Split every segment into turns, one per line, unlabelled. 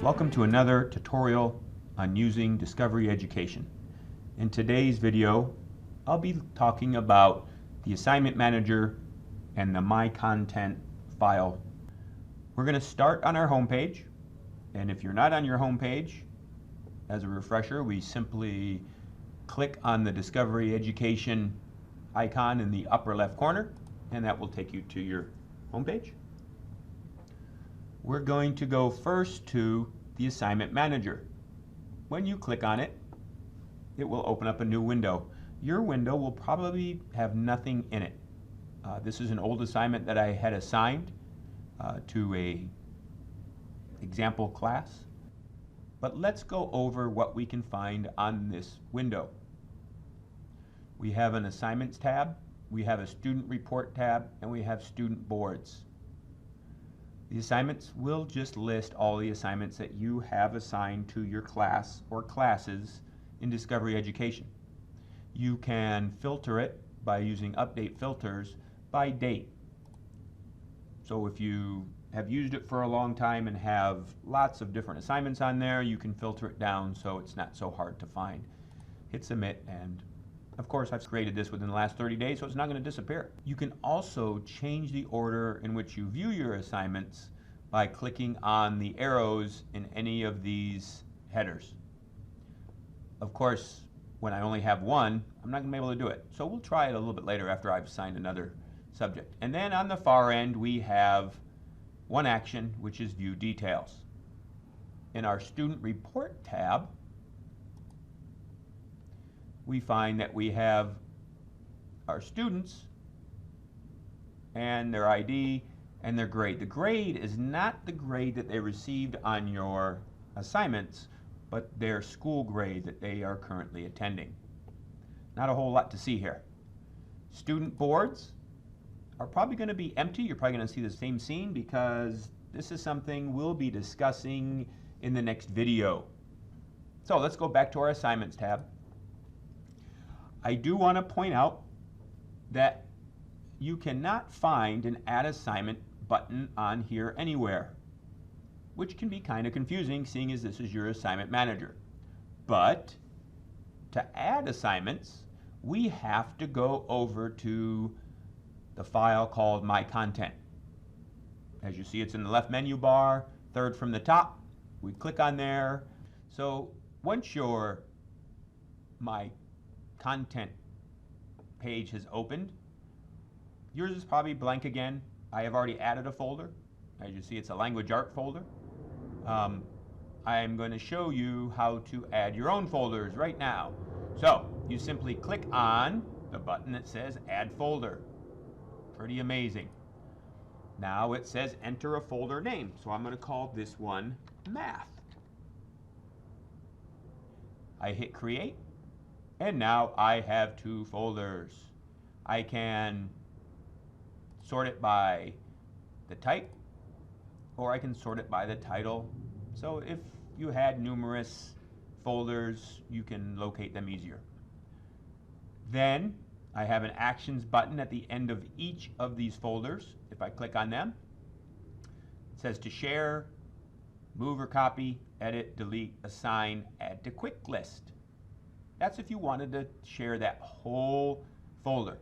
Welcome to another tutorial on using Discovery Education. In today's video, I'll be talking about the Assignment Manager and the My Content file. We're going to start on our home page, and if you're not on your home page, as a refresher, we simply click on the Discovery Education icon in the upper left corner, and that will take you to your home page. We're going to go first to the Assignment Manager. When you click on it, it will open up a new window. Your window will probably have nothing in it. This is an old assignment that I had assigned to a example class. But let's go over what we can find on this window. We have an Assignments tab, we have a Student Report tab, and we have Student Boards. The assignments will just list all the assignments that you have assigned to your class or classes in Discovery Education. You can filter it by using Update Filters by date. So if you have used it for a long time and have lots of different assignments on there, you can filter it down so it's not so hard to find. Hit Submit, and of course I've created this within the last 30 days, so it's not going to disappear. You can also change the order in which you view your assignments by clicking on the arrows in any of these headers. Of course, when I only have one, I'm not going to be able to do it. So we'll try it a little bit later after I've assigned another subject. And then on the far end, we have one action, which is View Details. In our Student Report tab, we find that we have our students and their ID and their grade. The grade is not the grade that they received on your assignments, but their school grade that they are currently attending. Not a whole lot to see here. Student boards are probably going to be empty. You're probably going to see the same scene because this is something we'll be discussing in the next video. So let's go back to our Assignments tab. I do want to point out that you cannot find an Add Assignment button on here anywhere, which can be kind of confusing seeing as this is your Assignment Manager. But to add assignments, we have to go over to the file called My Content. As you see, it's in the left menu bar, third from the top. We click on there. So once your My Content page has opened, yours is probably blank again. I have already added a folder. As you see, it's a language art folder. I'm going to show you how to add your own folders right now. So you simply click on the button that says Add Folder. Pretty amazing. Now it says enter a folder name. So I'm going to call this one Math. I hit Create, and now I have two folders. I can sort it by the type, or I can sort it by the title. So if you had numerous folders, you can locate them easier. Then I have an Actions button at the end of each of these folders. If I click on them, it says to share, move or copy, edit, delete, assign, add to quick list. That's if you wanted to share that whole folder.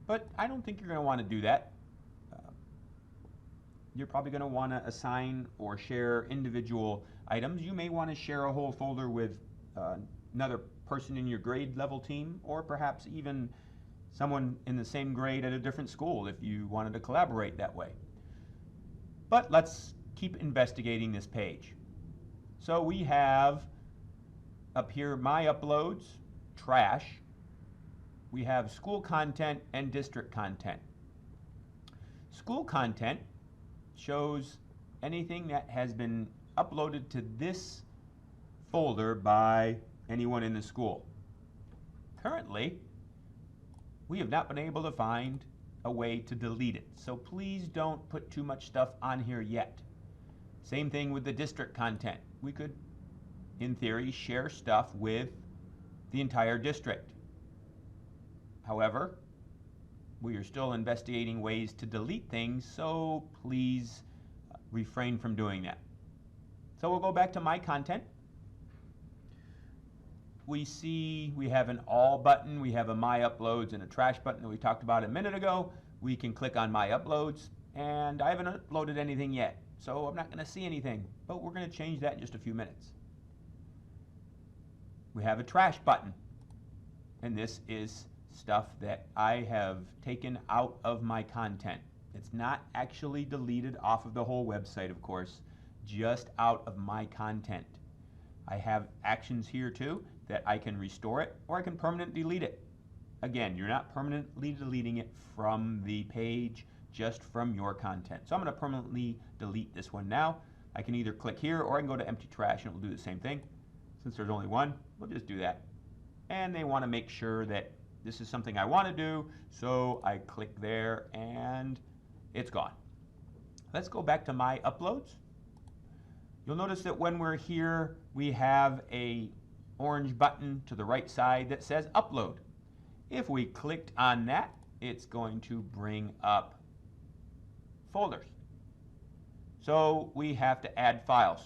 But I don't think you're going to want to do that. You're probably going to want to assign or share individual items. You may want to share a whole folder with another person in your grade level team, or perhaps even someone in the same grade at a different school if you wanted to collaborate that way. But let's keep investigating this page. So we have up here My Uploads, Trash. We have School Content and District Content. School Content shows anything that has been uploaded to this folder by anyone in the school. Currently, we have not been able to find a way to delete it, so please don't put too much stuff on here yet. Same thing with the district content. We could, in theory, share stuff with the entire district. However, we are still investigating ways to delete things, so please refrain from doing that. So we'll go back to My Content. We see we have an All button, we have a My Uploads and a Trash button that we talked about a minute ago. We can click on My Uploads, and I haven't uploaded anything yet, so I'm not going to see anything, but we're going to change that in just a few minutes. We have a Trash button, and this is stuff that I have taken out of my content. It's not actually deleted off of the whole website, of course, just out of my content. I have actions here too that I can restore it, or I can permanently delete it. Again, you're not permanently deleting it from the page, just from your content. So I'm going to permanently delete this one now. I can either click here or I can go to empty trash and it will do the same thing. Since there's only one, we'll just do that. And they want to make sure that this is something I want to do, so I click there and it's gone. Let's go back to My Uploads. You'll notice that when we're here, we have a orange button to the right side that says Upload. If we clicked on that, it's going to bring up folders. So we have to add files.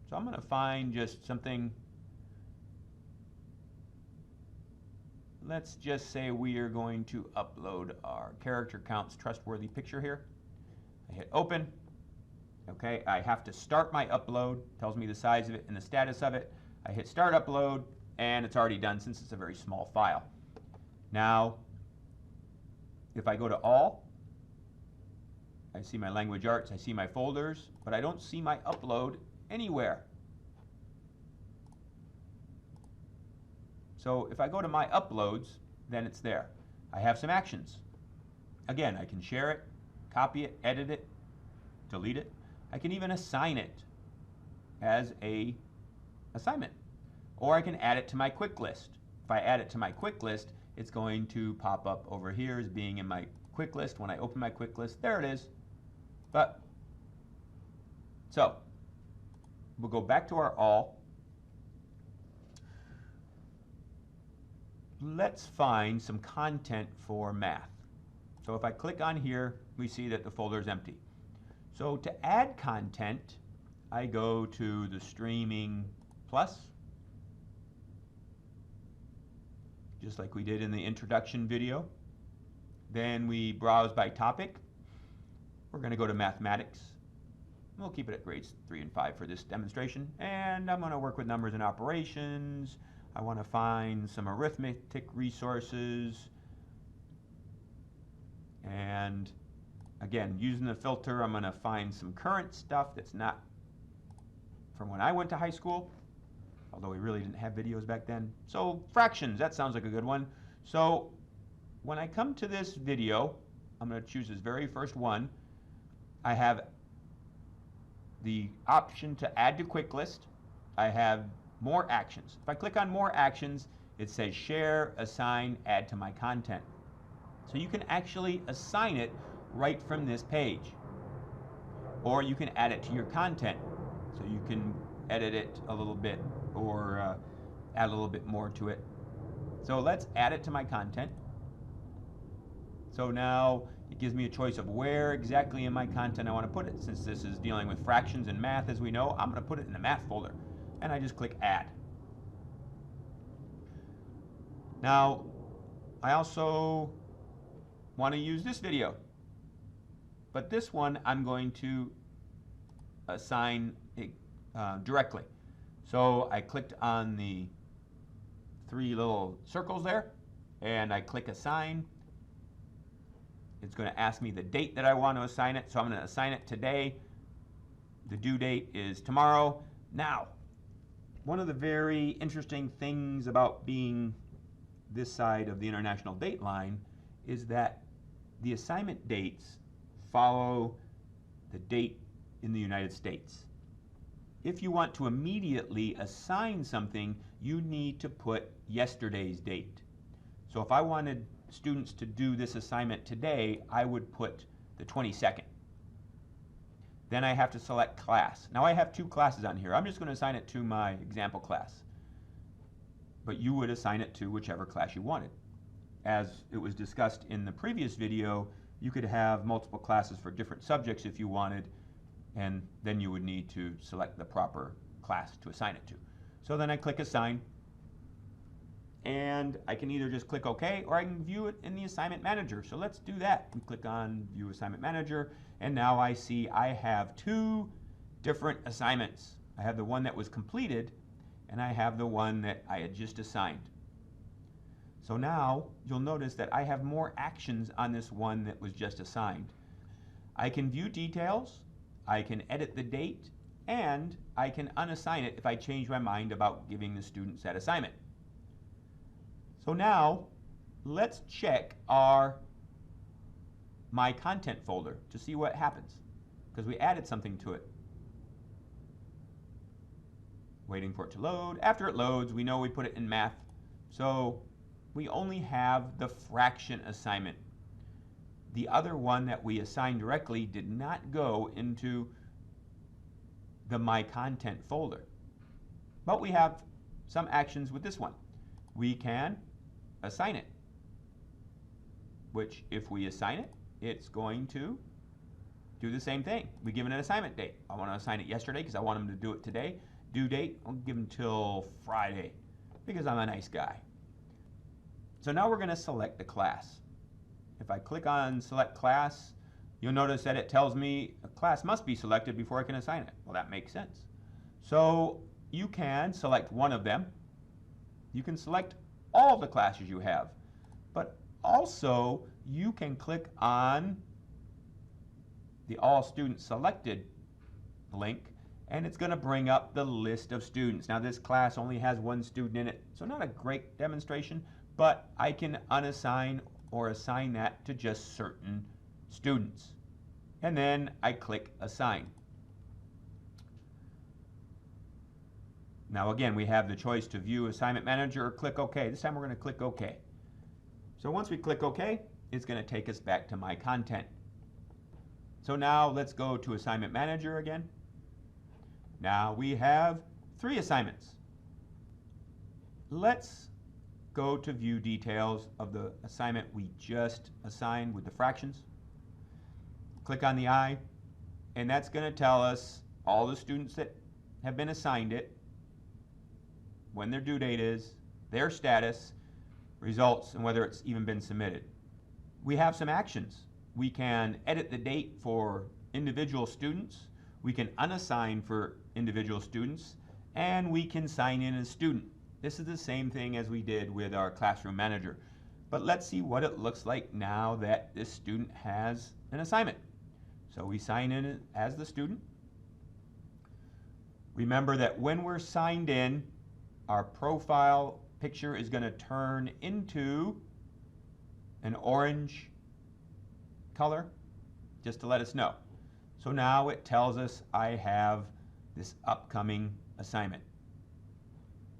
So I'm going to find just something. Let's just say we are going to upload our character counts trustworthy picture here. I hit open. Okay, I have to start my upload. Tells me the size of it and the status of it. I hit start upload and it's already done since it's a very small file. Now, if I go to all, I see my language arts, I see my folders, but I don't see my upload anywhere. So if I go to My Uploads, then it's there. I have some actions. Again, I can share it, copy it, edit it, delete it. I can even assign it as an assignment. Or I can add it to my quick list. If I add it to my quick list, it's going to pop up over here as being in my quick list. When I open my quick list, there it is. So we'll go back to our all. Let's find some content for math. So if I click on here, we see that the folder is empty. So to add content, I go to the Streaming Plus, just like we did in the introduction video. Then we browse by topic. We're going to go to Mathematics. We'll keep it at grades 3 and 5 for this demonstration. And I'm going to work with numbers and operations. I want to find some arithmetic resources. And again, using the filter, I'm going to find some current stuff that's not from when I went to high school, although we really didn't have videos back then. So fractions, that sounds like a good one. So when I come to this video, I'm going to choose this very first one. I have the option to add to quick list. I have more actions. If I click on more actions, it says share, assign, add to my content. So you can actually assign it right from this page. Or you can add it to your content. So you can edit it a little bit or add a little bit more to it. So let's add it to my content. So now it gives me a choice of where exactly in my content I want to put it. Since this is dealing with fractions and math, as we know, I'm going to put it in the math folder. And I just click add. Now, I also want to use this video. But this one I'm going to assign directly. So I clicked on the 3 little circles there and I click assign. It's going to ask me the date that I want to assign it, so I'm going to assign it today. The due date is tomorrow. Now, one of the very interesting things about being this side of the international date line is that the assignment dates follow the date in the United States. If you want to immediately assign something, you need to put yesterday's date. So if I wanted students to do this assignment today, I would put the 22nd. Then I have to select class. Now I have 2 classes on here. I'm just going to assign it to my example class. But you would assign it to whichever class you wanted. As it was discussed in the previous video, you could have multiple classes for different subjects if you wanted. and then you would need to select the proper class to assign it to. So then I click Assign, and I can either just click OK or I can view it in the Assignment Manager. So let's do that. We click on View Assignment Manager, and now I see I have two different assignments. I have the one that was completed, and I have the one that I had just assigned. So now you'll notice that I have more actions on this one that was just assigned. I can view details, I can edit the date, and I can unassign it if I change my mind about giving the students that assignment. So now let's check our My Content folder to see what happens, because we added something to it. Waiting for it to load. After it loads, we know we put it in math, so we only have the fraction assignment. The other one that we assigned directly did not go into the My Content folder. But we have some actions with this one. We can assign it, which if we assign it, it's going to do the same thing. We give it an assignment date. I want to assign it yesterday because I want them to do it today. Due date, I'll give them till Friday because I'm a nice guy. So now we're going to select the class. If I click on Select Class, you'll notice that it tells me a class must be selected before I can assign it. Well, that makes sense. So you can select one of them. You can select all the classes you have, but also you can click on the All Students Selected link, and it's going to bring up the list of students. Now this class only has one student in it, so not a great demonstration, but I can unassign or assign that to just certain students. And then I click Assign. Now again, we have the choice to view Assignment Manager or click OK. This time we're going to click OK. So once we click OK, it's going to take us back to My Content. So now let's go to Assignment Manager again. Now we have 3 assignments. Let's go to view details of the assignment we just assigned with the fractions. Click on the I, and that's going to tell us all the students that have been assigned it, when their due date is, their status, results, and whether it's even been submitted. We have some actions. We can edit the date for individual students, we can unassign for individual students, and we can sign in as student. This is the same thing as we did with our Classroom Manager. But let's see what it looks like now that this student has an assignment. So we sign in as the student. Remember that when we're signed in, our profile picture is going to turn into an orange color, just to let us know. So now it tells us I have this upcoming assignment.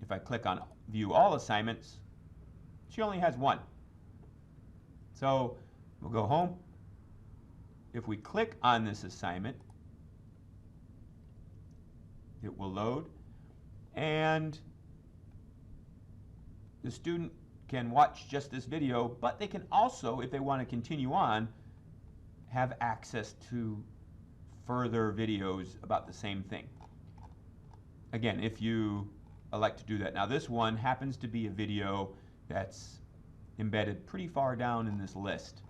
If I click on View All Assignments, she only has one. So we'll go home. If we click on this assignment, it will load, and the student can watch just this video, but they can also, if they want to continue on, have access to further videos about the same thing. Again, if you elect to do that. Now this one happens to be a video that's embedded pretty far down in this list.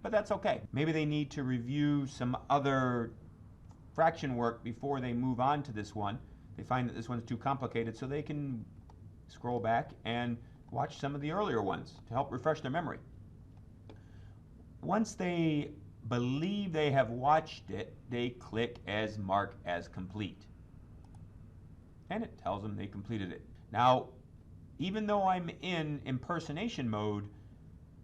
But that's okay. Maybe they need to review some other fraction work before they move on to this one. They find that this one's too complicated, so they can scroll back and watch some of the earlier ones to help refresh their memory. Once they believe they have watched it, they click as Mark as Complete. And it tells them they completed it. Now, even though I'm in impersonation mode,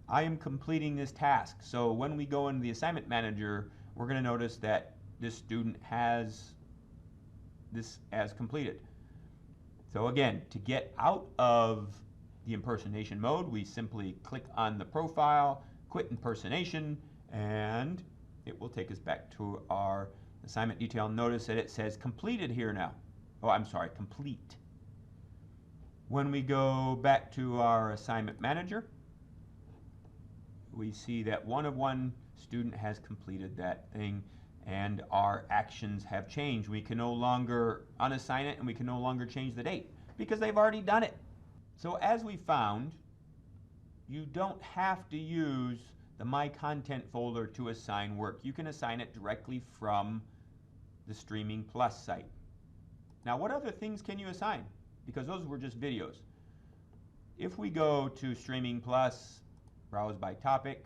I am completing this task. So when we go into the Assignment Manager, we're going to notice that this student has this as completed. So again, to get out of the impersonation mode, we simply click on the profile, quit impersonation, and it will take us back to our assignment detail. Notice that it says completed here now. Oh, I'm sorry, complete. When we go back to our Assignment Manager, we see that one student has completed that thing and our actions have changed. We can no longer unassign it, and we can no longer change the date because they've already done it. So as we found, you don't have to use the My Content folder to assign work. You can assign it directly from the Streaming Plus site. Now, what other things can you assign? Because those were just videos. If we go to Streaming Plus, browse by topic,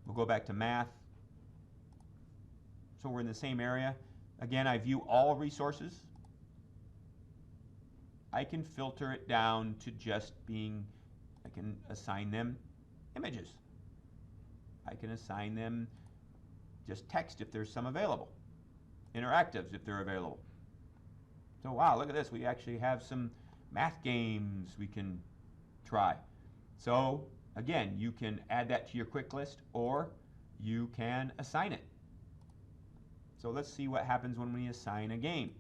we'll go back to math. So we're in the same area. Again, I view all resources. I can filter it down to just being, I can assign them images. I can assign them just text if there's some available. Interactives if they're available. So wow, look at this. We actually have some math games we can try. So again, you can add that to your quick list or you can assign it. So let's see what happens when we assign a game.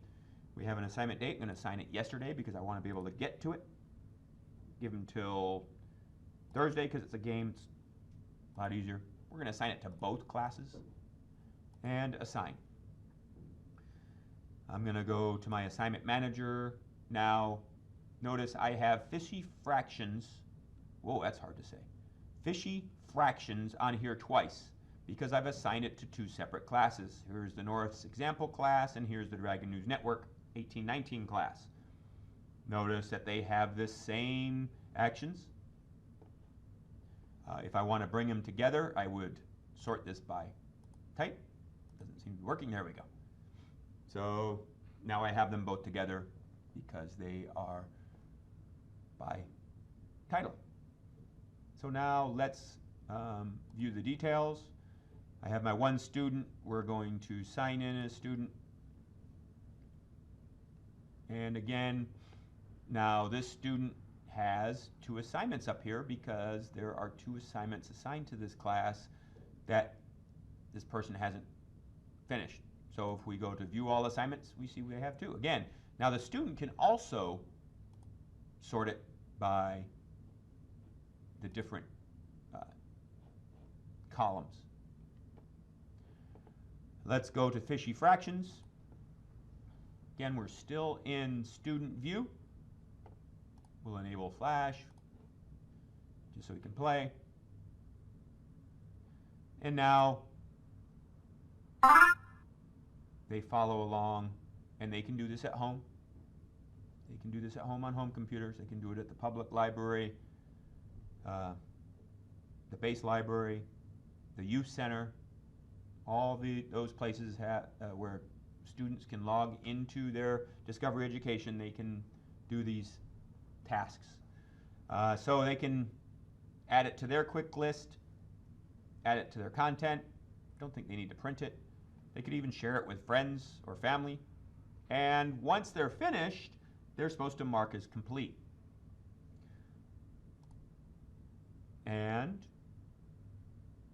We have an assignment date. I'm going to assign it yesterday because I want to be able to get to it. Give them till Thursday because it's a game. It's a lot easier. We're going to assign it to both classes and assign. I'm going to go to my assignment manager. Now, notice I have fishy fractions. Whoa, that's hard to say. Fishy fractions on here twice because I've assigned it to two separate classes. Here's the North's example class, and here's the Dragon News Network 1819 class. Notice that they have the same actions. If I want to bring them together, I would sort this by type. Doesn't seem to be working. There we go. So now I have them both together because they are by title. So now let's view the details. I have my one student. We're going to sign in as student. And again, now this student has two assignments up here because there are two assignments assigned to this class that this person hasn't finished. So if we go to view all assignments, we see we have two. Again, now the student can also sort it by the different columns. Let's go to fishy fractions. Again, we're still in student view. We'll enable flash just so we can play. And now they follow along, and they can do this at home. They can do this at home on home computers. They can do it at the public library, the base library, the youth center. All those places where students can log into their Discovery Education. They can do these tasks. So they can add it to their quick list, add it to their content. Don't think they need to print it. They could even share it with friends or family. And once they're finished, they're supposed to mark as complete. And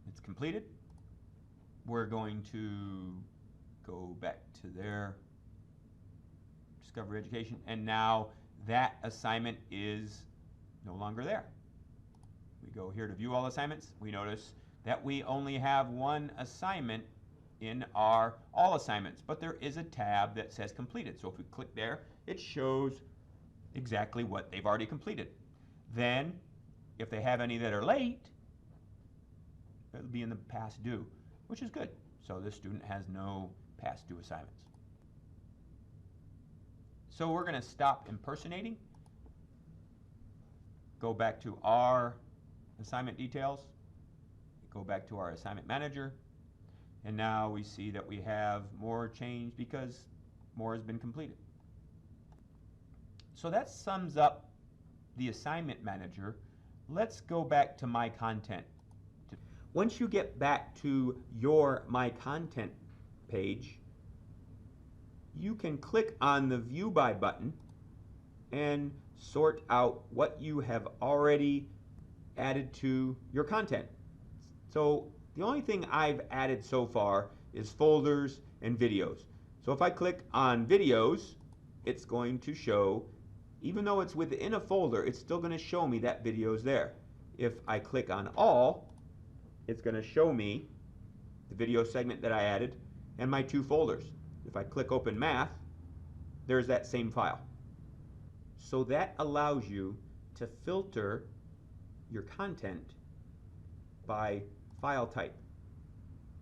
it's completed. We're going to go back to their Discovery Education, and now that assignment is no longer there. We go here to view all assignments. We notice that we only have one assignment in our all assignments, but there is a tab that says completed. So if we click there, it shows exactly what they've already completed. Then, if they have any that are late, it'll be in the past due, which is good. So this student has no past due assignments. So we're going to stop impersonating, go back to our assignment details, go back to our assignment manager, and now we see that we have more change because more has been completed. So that sums up the assignment manager. Let's go back to My Content. Once you get back to your My Content page, you can click on the View By button and sort out what you have already added to your content. So the only thing I've added so far is folders and videos. So if I click on videos, it's going to show, even though it's within a folder, it's still going to show me that video is there. If I click on all, it's going to show me the video segment that I added, and my two folders. If I click Open Math, there's that same file. So that allows you to filter your content by file type.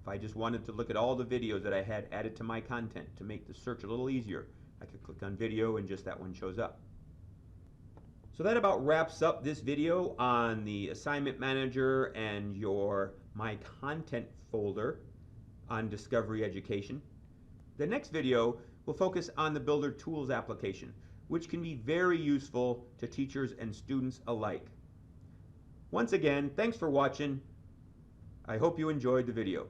If I just wanted to look at all the videos that I had added to my content to make the search a little easier, I could click on video and just that one shows up. So that about wraps up this video on the Assignment Manager and your My Content folder on Discovery Education. The next video will focus on the Builder Tools application, which can be very useful to teachers and students alike. Once again, thanks for watching. I hope you enjoyed the video.